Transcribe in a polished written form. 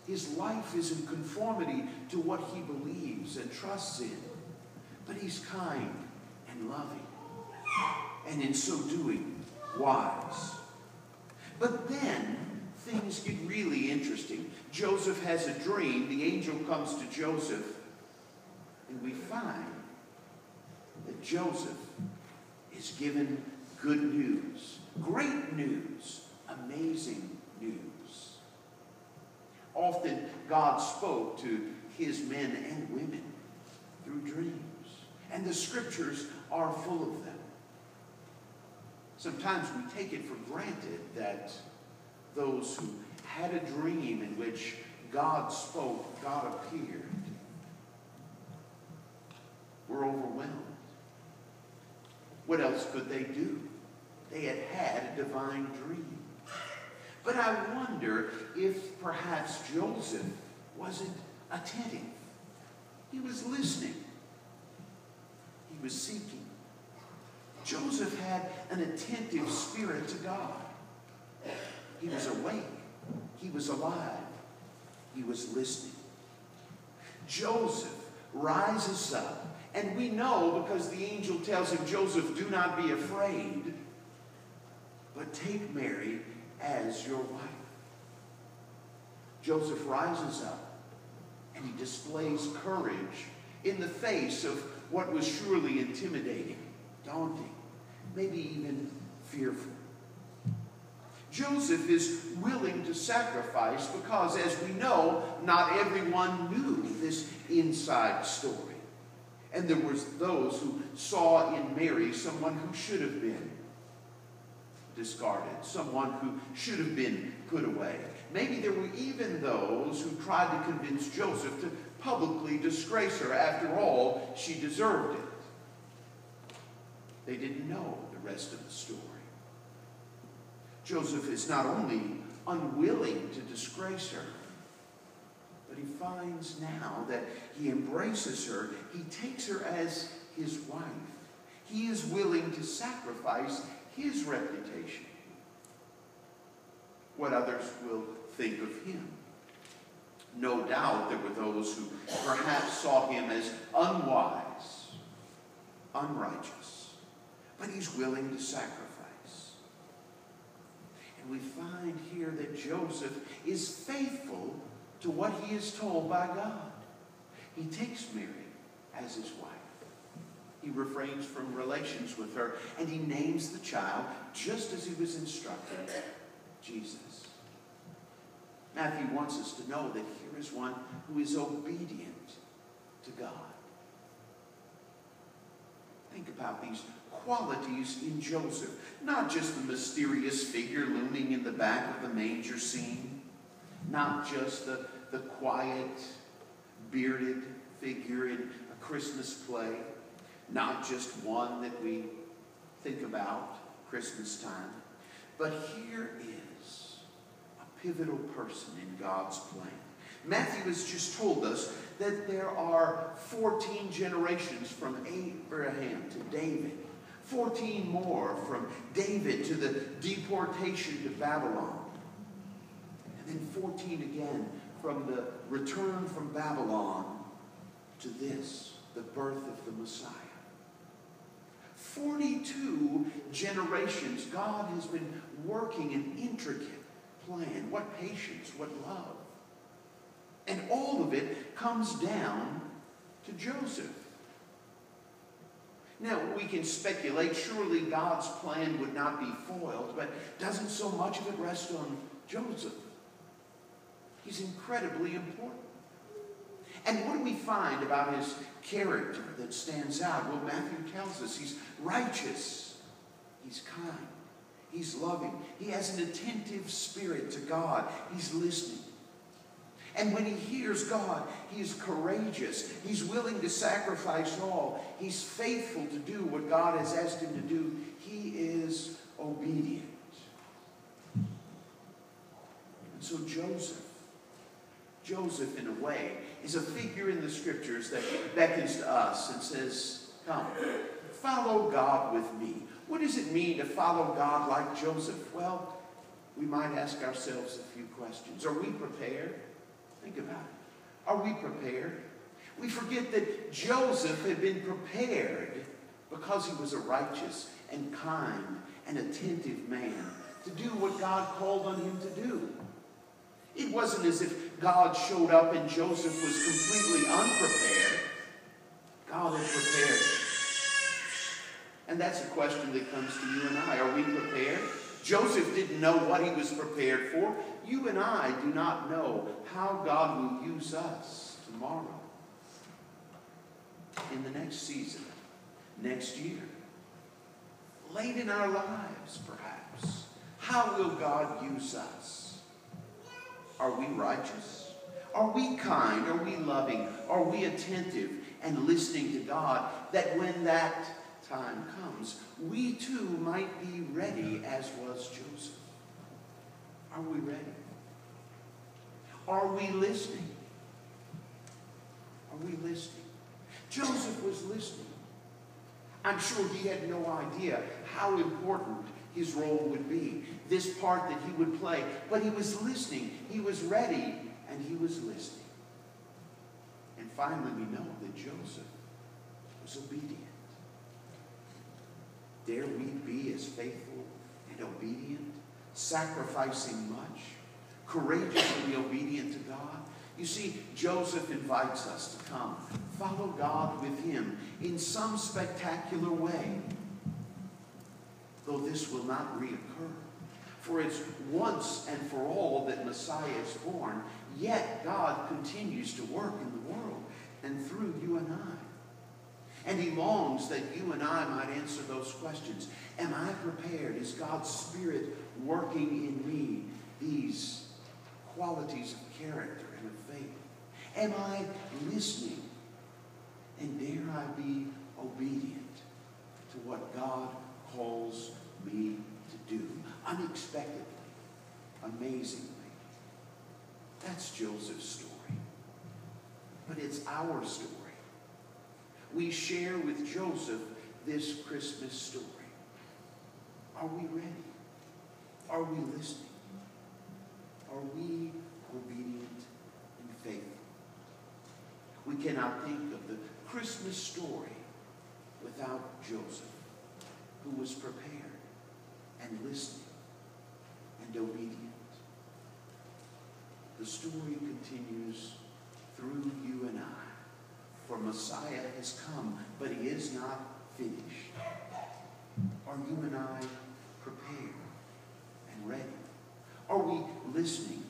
His life is in conformity to what he believes and trusts in. But he's kind and loving, and in so doing, wise. But then things get really interesting. Joseph has a dream. The angel comes to Joseph, and we find that Joseph is given good news, great news, amazing news. Often God spoke to his men and women through dreams, and the scriptures are full of them. Sometimes we take it for granted that those who had a dream in which God spoke, God appeared, were overwhelmed. What else could they do? They had had a divine dream. But I wonder if perhaps Joseph wasn't attentive. He was listening. He was seeking. Joseph had an attentive spirit to God. He was awake. He was alive. He was listening. Joseph rises up, and we know because the angel tells him, Joseph, do not be afraid, but take Mary as your wife. Joseph rises up, and he displays courage in the face of what was surely intimidating, daunting, maybe even fearful. Joseph is willing to sacrifice because, as we know, not everyone knew this inside story. And there was those who saw in Mary someone who should have been discarded, someone who should have been put away. Maybe there were even those who tried to convince Joseph to publicly disgrace her. After all, she deserved it. They didn't know the rest of the story. Joseph is not only unwilling to disgrace her, but he finds now that he embraces her. He takes her as his wife. He is willing to sacrifice his reputation, what others will think of him. No doubt there were those who perhaps saw him as unwise, unrighteous, but he's willing to sacrifice. And we find here that Joseph is faithful to what he is told by God. He takes Mary as his wife. He refrains from relations with her, and he names the child just as he was instructed, Jesus. Matthew wants us to know that here is one who is obedient to God. Think about these qualities in Joseph. Not just the mysterious figure looming in the back of the manger scene. Not just the quiet, bearded figure in a Christmas play. Not just one that we think about Christmas time. But here is a pivotal person in God's plan. Matthew has just told us that there are 14 generations from Abraham to David. 14 more from David to the deportation to Babylon. And then 14 again from the return from Babylon to this, the birth of the Messiah. 42 generations, God has been working an intricate plan. What patience, what love. And all of it comes down to Joseph. Now, we can speculate, surely God's plan would not be foiled, but doesn't so much of it rest on Joseph? He's incredibly important. And what do we find about his character that stands out? Well, Matthew tells us he's righteous, he's kind, he's loving, he has an attentive spirit to God, he's listening. And when he hears God, he is courageous. He's willing to sacrifice all. He's faithful to do what God has asked him to do. He is obedient. And so Joseph, in a way, is a figure in the scriptures that beckons to us and says, come, follow God with me. What does it mean to follow God like Joseph? Well, we might ask ourselves a few questions. Are we prepared? Think about it. Are we prepared? We forget that Joseph had been prepared because he was a righteous and kind and attentive man to do what God called on him to do. It wasn't as if God showed up and Joseph was completely unprepared. God had prepared him. And that's a question that comes to you and I. Are we prepared? Joseph didn't know what he was prepared for. You and I do not know how God will use us tomorrow, in the next season, next year, late in our lives, perhaps. How will God use us? Are we righteous? Are we kind? Are we loving? Are we attentive and listening to God, that when that time comes, we too might be ready as was Joseph? Are we ready? Are we listening? Are we listening? Joseph was listening. I'm sure he had no idea how important his role would be, this part that he would play. But he was listening. He was ready, and he was listening. And finally, we know that Joseph was obedient. Dare we be as faithful and obedient, sacrificing much, courageously obedient to God? You see, Joseph invites us to come, follow God with him in some spectacular way. Though this will not reoccur. For it's once and for all that Messiah is born, yet God continues to work in the world and through you and I. And he longs that you and I might answer those questions. Am I prepared? Is God's Spirit working in me these qualities of character and of faith? Am I listening? And dare I be obedient to what God calls me to do? Unexpectedly, amazingly. That's Joseph's story. But it's our story. We share with Joseph this Christmas story. Are we ready? Are we listening? Are we obedient and faithful? We cannot think of the Christmas story without Joseph, who was prepared and listening and obedient. The story continues through you and I. For Messiah has come, but he is not finished. Are you and I prepared and ready? Are we listening